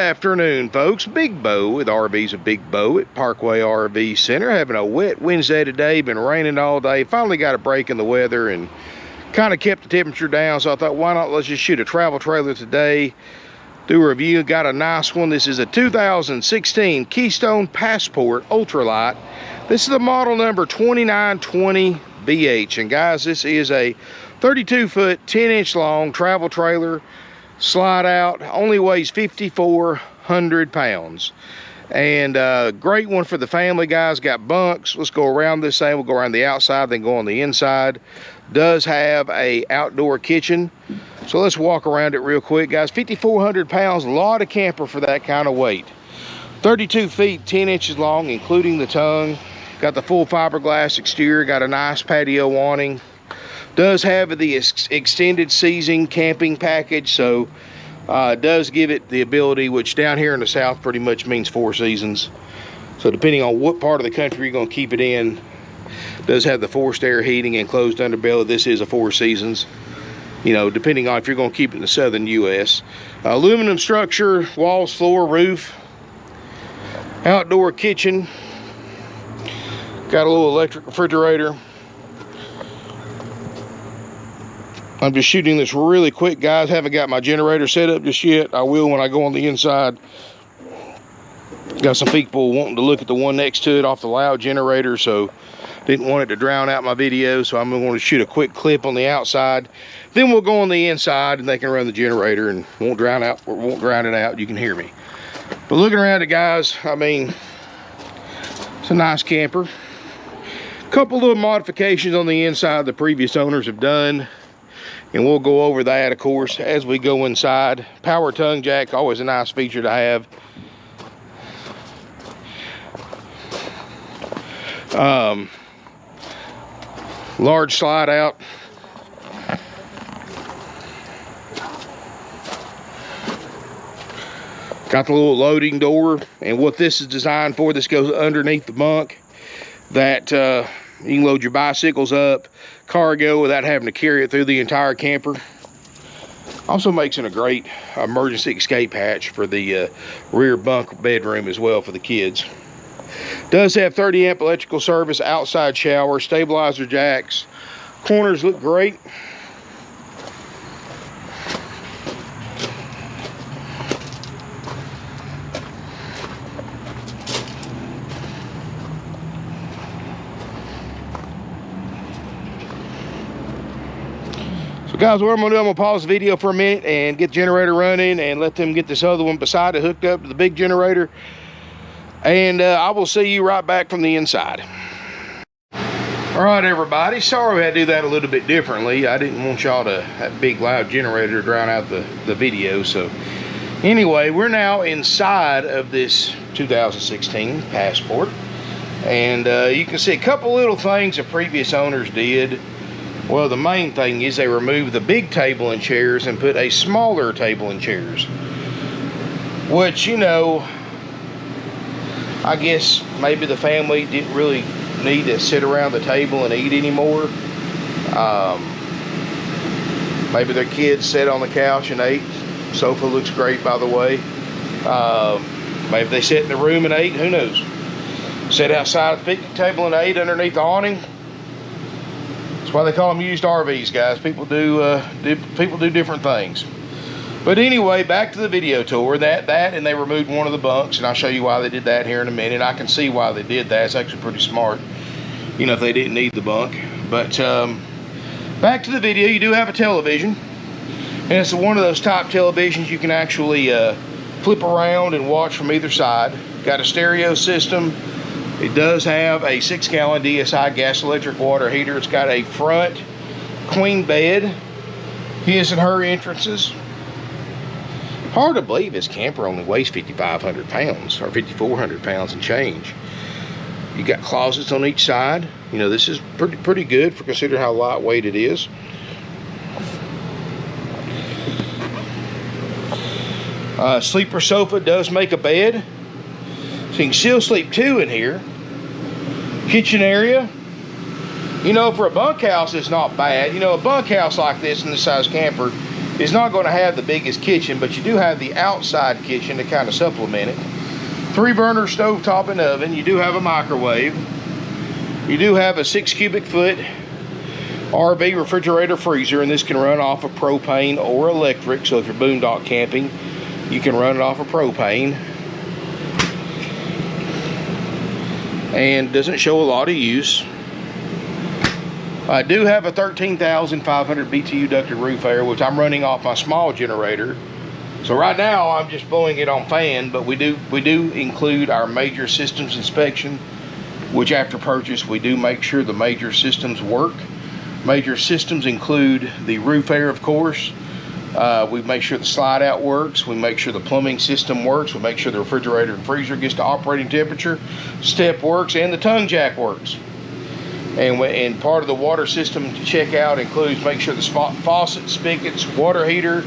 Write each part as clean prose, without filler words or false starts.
afternoon, folks. Big Bo with RV's a Big Bo at Parkway RV Center. Having a wet Wednesday today. Been raining all day. Finally got a break in the weather and kind of kept the temperature down. So I thought, why not let's just shoot a travel trailer today. Do a review. Got a nice one. This is a 2016 Keystone Passport Ultralight. This is the model number 2920BH. And guys, this is a 32-foot, 10-inch long travel trailer. Slide out, only weighs 5,400 pounds. And great one for the family, guys. Got bunks. Let's go around this thing. We'll go around the outside, then go on the inside. Does have a outdoor kitchen. So let's walk around it real quick, guys. 5,400 pounds, a lot of camper for that kind of weight. 32 feet, 10 inches long, including the tongue. Got the full fiberglass exterior, got a nice patio awning. Does have the extended season camping package, so it does give it the ability, which down here in the south pretty much means 4 seasons. So depending on what part of the country you're going to keep it in, does have the forced air heating and closed underbelly. This is a 4 seasons, you know, depending on if you're going to keep it in the southern U.S. Aluminum structure, walls, floor, roof, outdoor kitchen. Got a little electric refrigerator. I'm just shooting this really quick, guys. Haven't got my generator set up just yet. I will when I go on the inside. Got some people wanting to look at the one next to it off the loud generator, so didn't want it to drown out my video, so I'm going to shoot a quick clip on the outside. Then we'll go on the inside and they can run the generator and won't drown it out. You can hear me. But looking around it, guys, I mean, it's a nice camper. Couple little modifications on the inside the previous owners have done. And we'll go over that, of course, as we go inside. Power tongue jack, always a nice feature to have. Large slide out. Got the little loading door. And what this is designed for, this goes underneath the bunk. That you can load your bicycles up, cargo, without having to carry it through the entire camper. Also makes it a great emergency escape hatch for the rear bunk bedroom as well for the kids. Does have 30 amp electrical service, outside shower, stabilizer jacks. Corners look great. Guys, what I'm gonna do, I'm gonna pause the video for a minute and get the generator running and let them get this other one beside it hooked up to the big generator. And I will see you right back from the inside. All right, everybody, sorry we had to do that a little bit differently. I didn't want y'all to have big loud generator drown out the video. So anyway, we're now inside of this 2016 Passport. And you can see a couple little things the previous owners did. Well, the main thing is they removed the big table and chairs and put a smaller table and chairs. Which, you know, I guess maybe the family didn't really need to sit around the table and eat anymore. Maybe their kids sat on the couch and ate. Sofa looks great, by the way. Maybe they sat in the room and ate, who knows. Sat outside the picnic table and ate underneath the awning. That's why they call them used RVs, guys. People do different things. But anyway, back to the video tour. That and they removed one of the bunks, and I'll show you why they did that here in a minute. I can see why they did that. It's actually pretty smart, you know, if they didn't need the bunk. But back to the video. You do have a television, and it's one of those type televisions you can actually flip around and watch from either side. Got a stereo system. It does have a 6-gallon DSI gas electric water heater. It's got a front queen bed, his and her entrances. Hard to believe this camper only weighs 5,500 pounds or 5,400 pounds and change. You got closets on each side. You know, this is pretty good for considering how lightweight it is. Sleeper sofa does make a bed. So you can still sleep 2 in here. Kitchen area. You know, for a bunkhouse, it's not bad. You know, a bunkhouse like this in this size camper, is not going to have the biggest kitchen, but you do have the outside kitchen to kind of supplement it. 3-burner stovetop and oven. You do have a microwave. You do have a 6 cubic foot RV refrigerator freezer, and this can run off of propane or electric. So if you're boondock camping, you can run it off of propane. And doesn't show a lot of use. I do have a 13,500 BTU ducted roof air, which I'm running off my small generator. So right now I'm just blowing it on fan, but we do include our major systems inspection, which after purchase we do make sure the major systems work. Major systems include the roof air, of course. We make sure the slide out works. We make sure the plumbing system works. We make sure the refrigerator and freezer gets to operating temperature, step works, and the tongue jack works. And part of the water system to check out includes make sure the faucet, spigots, water heater,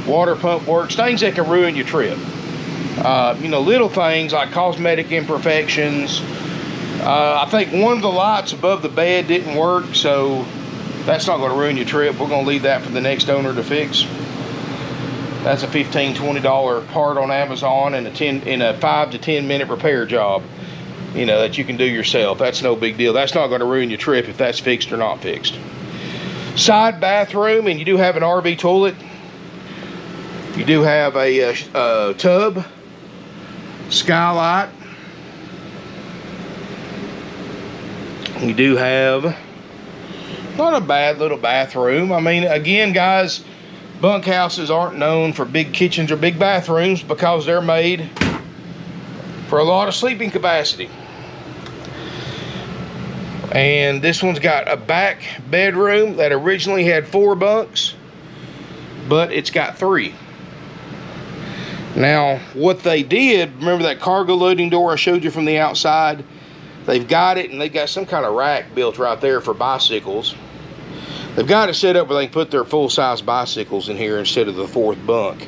water pump works, things that can ruin your trip. You know, little things like cosmetic imperfections. I think one of the lights above the bed didn't work, so that's not going to ruin your trip. We're going to leave that for the next owner to fix. That's a $15, $20 part on Amazon, and a 5 to 10 minute repair job, you know, that you can do yourself. That's no big deal. That's not going to ruin your trip if that's fixed or not fixed. Side bathroom, and you do have an RV toilet. You do have a tub, skylight. You do have not a bad little bathroom. I mean, again, guys, bunkhouses aren't known for big kitchens or big bathrooms because they're made for a lot of sleeping capacity. And this one's got a back bedroom that originally had 4 bunks, but it's got 3. Now, what they did, remember that cargo loading door I showed you from the outside? They've got it, and they've got some kind of rack built right there for bicycles. They've got it set up where they can put their full-size bicycles in here instead of the 4th bunk.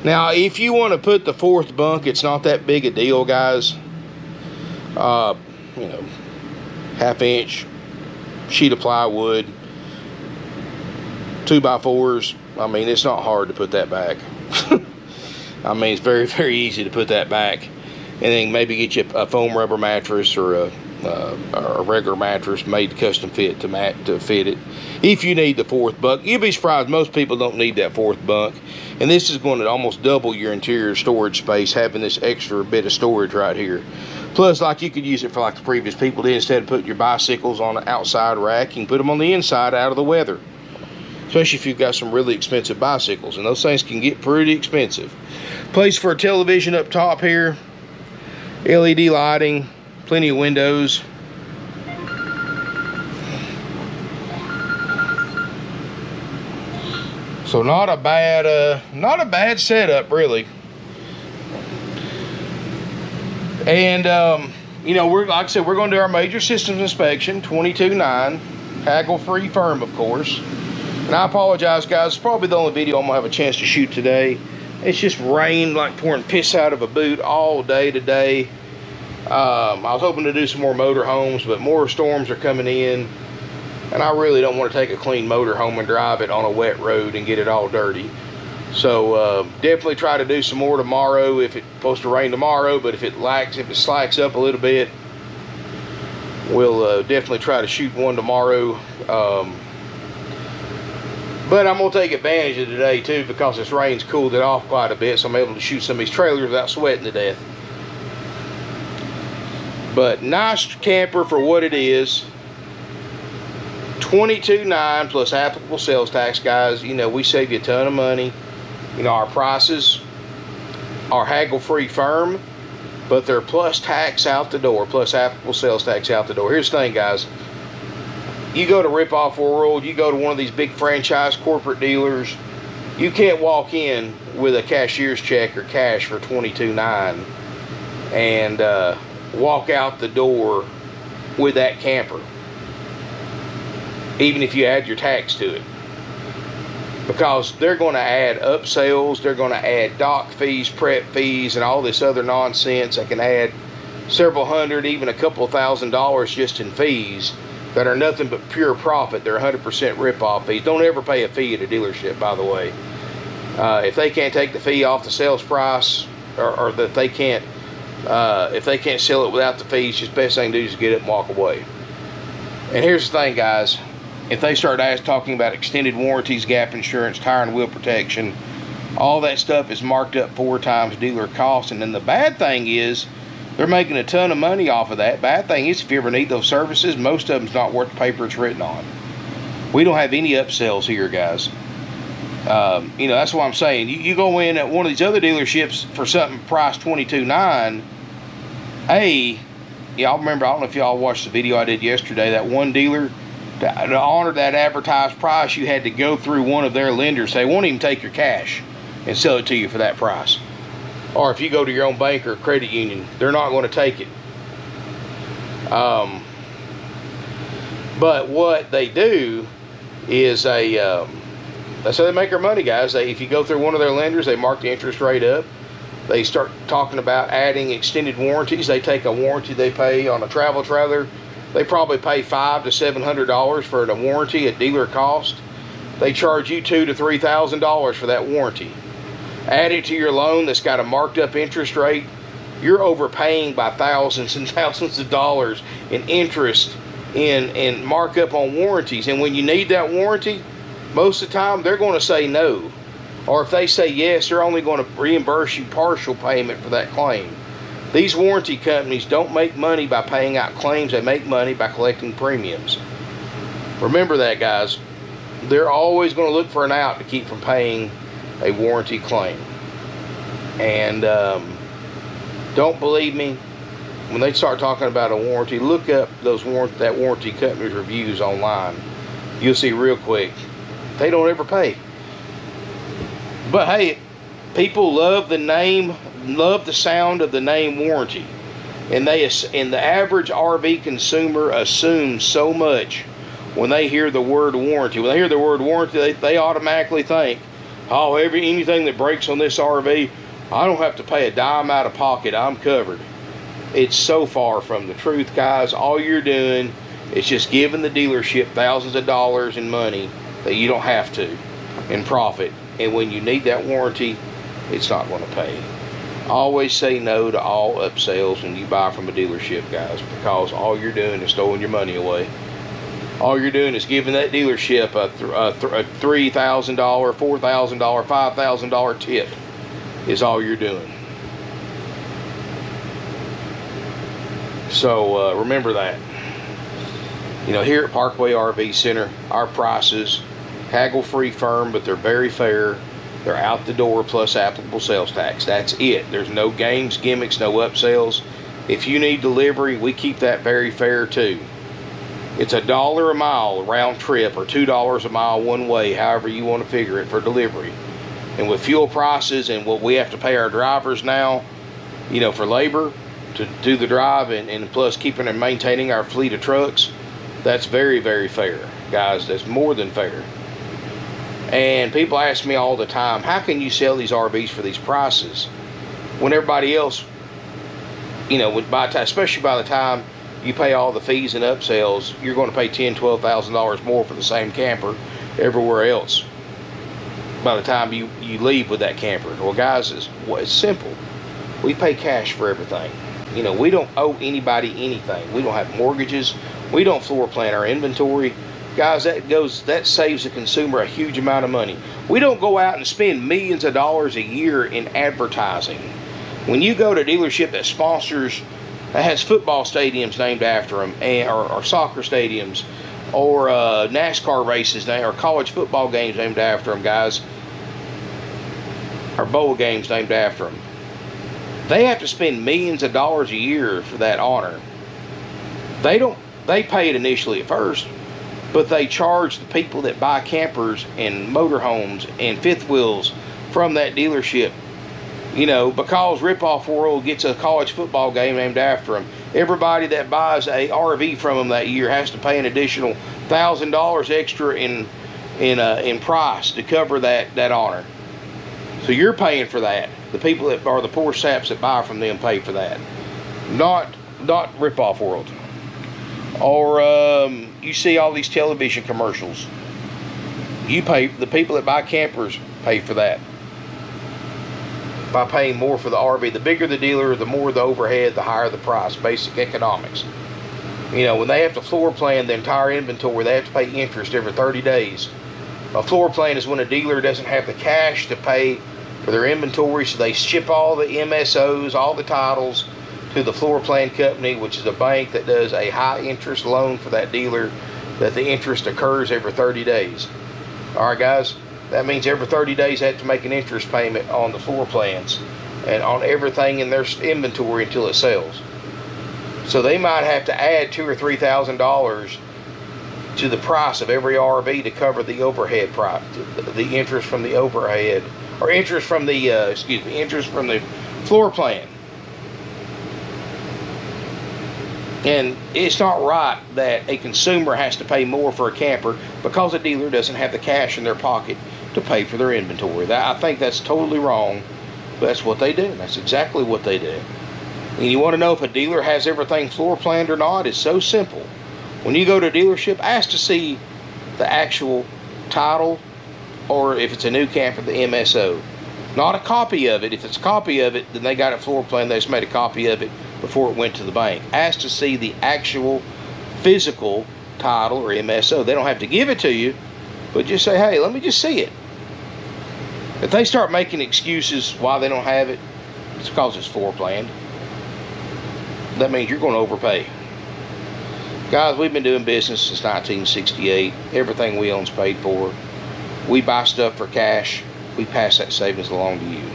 Now, if you want to put the 4th bunk, it's not that big a deal, guys. You know, 1/2 inch sheet of plywood, 2x4s. I mean, it's not hard to put that back. I mean, it's very, very easy to put that back. And then maybe get you a foam rubber mattress or a regular mattress made custom fit to fit it. If you need the 4th bunk, you'd be surprised most people don't need that 4th bunk. And this is going to almost double your interior storage space, having this extra bit of storage right here. Plus, like, you could use it for like the previous people did. Instead of putting your bicycles on an outside rack, you can put them on the inside out of the weather. Especially if you've got some really expensive bicycles, and those things can get pretty expensive. Place for a television up top here. LED lighting, plenty of windows. So not a bad setup, really. And you know, like I said, we're going to do our major systems inspection, 22.9, haggle-free firm, of course. And I apologize, guys. It's probably the only video I'm gonna have a chance to shoot today. It's just rained like pouring piss out of a boot all day today. I was hoping to do some more motor homes, but more storms are coming in, and I really don't want to take a clean motor home and drive it on a wet road and get it all dirty. So definitely try to do some more tomorrow if it's supposed to rain tomorrow, but if it slacks up a little bit, we'll definitely try to shoot one tomorrow. But I'm going to take advantage of today too, because this rain's cooled it off quite a bit, so I'm able to shoot some of these trailers without sweating to death. But nice camper for what it is. $22.9 plus applicable sales tax, guys. You know, we save you a ton of money. You know, our prices are haggle-free firm, but they're plus tax out the door, plus applicable sales tax out the door. Here's the thing, guys. You go to Rip Off World, you go to one of these big franchise corporate dealers, you can't walk in with a cashier's check or cash for $22.9 and walk out the door with that camper, even if you add your tax to it, because they're going to add upsells, they're going to add dock fees, prep fees, and all this other nonsense that can add several hundred, even a couple $1,000 just in fees that are nothing but pure profit. They're 100% rip-off fees. Don't ever pay a fee at a dealership, by the way. If they can't take the fee off the sales price, or that they can't, if they can't sell it without the fees, just best thing to do is get up and walk away. And here's the thing, guys. If they start talking about extended warranties, gap insurance, tire and wheel protection, all that stuff is marked up 4 times dealer cost. And then the bad thing is they're making a ton of money off of that. Bad thing is, if you ever need those services, most of them's not worth the paper it's written on. We don't have any upsells here, guys. You know, that's what I'm saying. You go in at one of these other dealerships for something priced $22,900. Y'all remember, I don't know if y'all watched the video I did yesterday, that one dealer, to honor that advertised price, you had to go through one of their lenders. They won't even take your cash and sell it to you for that price. Or if you go to your own bank or credit union, they're not going to take it. But what they do is that's how they make their money, guys. If you go through one of their lenders, they mark the interest rate up. They start talking about adding extended warranties. They take a warranty they pay on a travel trailer. They probably pay $500 to $700 for a warranty at dealer cost. They charge you $2,000 to $3,000 for that warranty. Add it to your loan that's got a marked up interest rate. You're overpaying by thousands and thousands of dollars in interest in markup on warranties. And when you need that warranty, most of the time they're going to say no. Or if they say yes, they're only going to reimburse you partial payment for that claim. These warranty companies don't make money by paying out claims. They make money by collecting premiums. Remember that, guys. They're always going to look for an out to keep from paying a warranty claim. And don't believe me, when they start talking about a warranty, look up that warranty company's reviews online. You'll see real quick, they don't ever pay. But hey, people love the name, love the sound of the name warranty. And the average RV consumer assumes so much when they hear the word warranty. When they hear the word warranty, they automatically think, oh, anything that breaks on this RV, I don't have to pay a dime out of pocket, I'm covered. It's so far from the truth, guys. All you're doing is just giving the dealership thousands of dollars in money that you don't have to in profit. And when you need that warranty, it's not going to pay. Always say no to all upsells when you buy from a dealership, guys, because all you're doing is throwing your money away. All you're doing is giving that dealership a $3,000, $4,000, $5,000 tip is all you're doing. So remember that. You know, here at Parkway RV Center, our prices, haggle-free firm, but they're very fair. They're out the door plus applicable sales tax. That's it. There's no games, gimmicks, no upsells. If you need delivery, we keep that very fair too. It's $1 a mile round trip or $2 a mile one way, however you want to figure it, for delivery. And with fuel prices and what we have to pay our drivers now, you know, for labor to do the drive and plus keeping and maintaining our fleet of trucks, that's very, very fair, guys. That's more than fair. And people ask me all the time, how can you sell these RVs for these prices when everybody else, you know, especially by the time you pay all the fees and upsells, you're going to pay $10,000, $12,000 more for the same camper everywhere else by the time you leave with that camper. Well, guys, it's simple. We pay cash for everything. You know, we don't owe anybody anything. We don't have mortgages. We don't floor plan our inventory. Guys, that saves the consumer a huge amount of money. We don't go out and spend millions of dollars a year in advertising. When you go to a dealership that sponsors, that has football stadiums named after them, or soccer stadiums, or NASCAR races, or college football games named after them, guys, or bowl games named after them, they have to spend millions of dollars a year for that honor. They pay it initially at first, but they charge the people that buy campers and motorhomes and fifth wheels from that dealership. You know, because Ripoff World gets a college football game named after them, everybody that buys a RV from them that year has to pay an additional $1,000 extra in price to cover that honor. So you're paying for that. The people that are the poor saps that buy from them pay for that. Not Ripoff World. Or you see all these television commercials. You pay, the people that buy campers pay for that. by paying more for the RV. The bigger the dealer, the more the overhead, the higher the price. Basic economics. You know, when they have to floor plan the entire inventory, they have to pay interest every 30 days. A floor plan is when a dealer doesn't have the cash to pay for their inventory, so they ship all the MSOs, all the titles, to the floor plan company, which is a bank that does a high interest loan for that dealer, that the interest occurs every 30 days. All right, guys, that means every 30 days they have to make an interest payment on the floor plans and on everything in their inventory until it sells. So they might have to add $2,000 or $3,000 to the price of every RV to cover the overhead price, the interest from the overhead, or interest from the interest from the floor plan. And it's not right that a consumer has to pay more for a camper because a dealer doesn't have the cash in their pocket to pay for their inventory. I think that's totally wrong, but that's what they do. That's exactly what they do. And you want to know if a dealer has everything floor planned or not? It's so simple. When you go to a dealership, ask to see the actual title, or if it's a new camper, the MSO. Not a copy of it. If it's a copy of it, then they got it floor planned. They just made a copy of it before it went to the bank. Ask to see the actual physical title or MSO. They don't have to give it to you, but just say, hey, let me just see it. If they start making excuses why they don't have it, it's because it's floor planned. That means you're going to overpay. Guys, we've been doing business since 1968. Everything we own is paid for. We buy stuff for cash. We pass that savings along to you.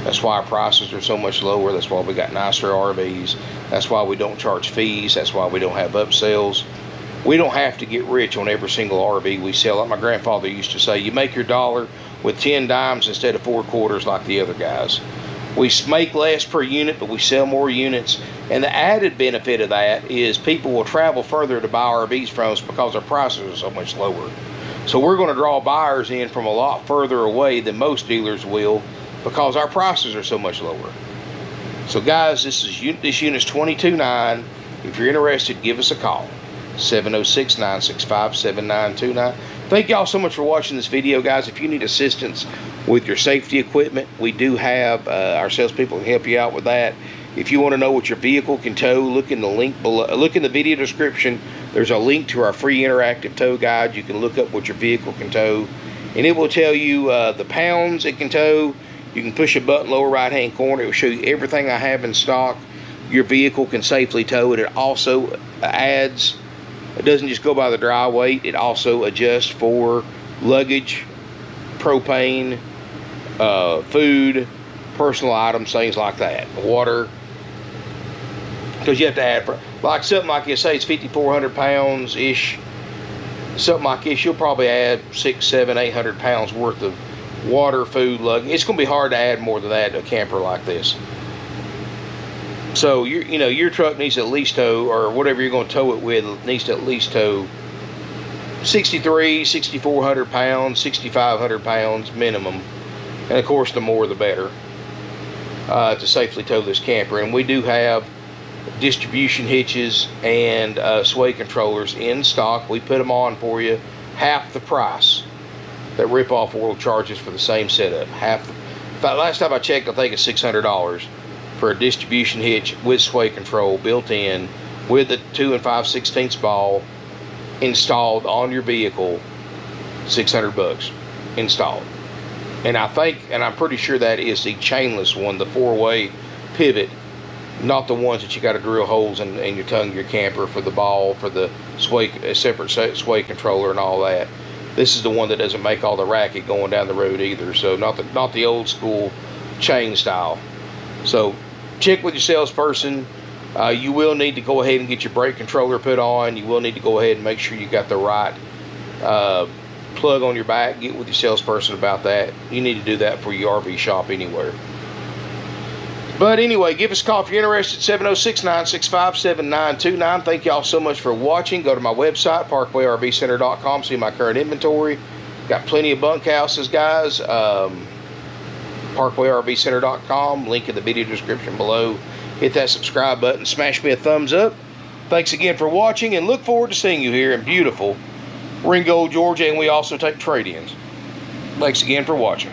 That's why our prices are so much lower. That's why we got nicer RVs. That's why we don't charge fees. That's why we don't have upsells. We don't have to get rich on every single RV we sell. Like my grandfather used to say, you make your dollar with 10 dimes instead of 4 quarters like the other guys. We make less per unit, but we sell more units. And the added benefit of that is people will travel further to buy RVs from us because our prices are so much lower. So we're going to draw buyers in from a lot further away than most dealers will because our prices are so much lower. So guys, this unit's $22,900. If you're interested, give us a call. 706-965-7929. Thank y'all so much for watching this video, guys. If you need assistance with your safety equipment, we do have our salespeople can help you out with that. If you want to know what your vehicle can tow, look in the link below. Look in the video description. There's a link to our free interactive tow guide. You can look up what your vehicle can tow, and it will tell you the pounds it can tow. You can push a button lower right hand corner. It will show you everything I have in stock your vehicle can safely tow. And it also adds, it doesn't just go by the dry weight, it also adjusts for luggage, propane, food, personal items, things like that, water, because you have to add for, like something like you say it's 5,400 pounds ish, something like this, you'll probably add 600, 700, 800 pounds worth of water, food, luggage. It's going to be hard to add more than that to a camper like this. So your truck needs to at least tow, or whatever you're going to tow it with, needs to at least tow 6,400 pounds, 6,500 pounds minimum. And of course, the more the better to safely tow this camper. And we do have distribution hitches and sway controllers in stock. We put them on for you half the price that Rip-Off World charges for the same setup. In fact, last time I checked, I think it's $600 for a distribution hitch with sway control built in, with a 2 5/16 ball installed on your vehicle. $600 installed. And I think, and I'm pretty sure that is the chainless one, the 4-way pivot, not the ones that you got to drill holes in your tongue of your camper for the ball, for the sway, a separate sway controller and all that. This is the one that doesn't make all the racket going down the road either. So not the old school chain style. So check with your salesperson. You will need to go ahead and get your brake controller put on. You will need to go ahead and make sure you got the right plug on your back. Get with your salesperson about that. You need to do that for your RV shop anywhere. But anyway, give us a call if you're interested, 706-965-7929. Thank y'all so much for watching. Go to my website, parkway-rvcenter.com, see my current inventory. Got plenty of bunkhouses, guys. parkway-rvcenter.com, link in the video description below. Hit that subscribe button, smash me a thumbs up. Thanks again for watching, and look forward to seeing you here in beautiful Ringgold, Georgia, and we also take trade-ins. Thanks again for watching.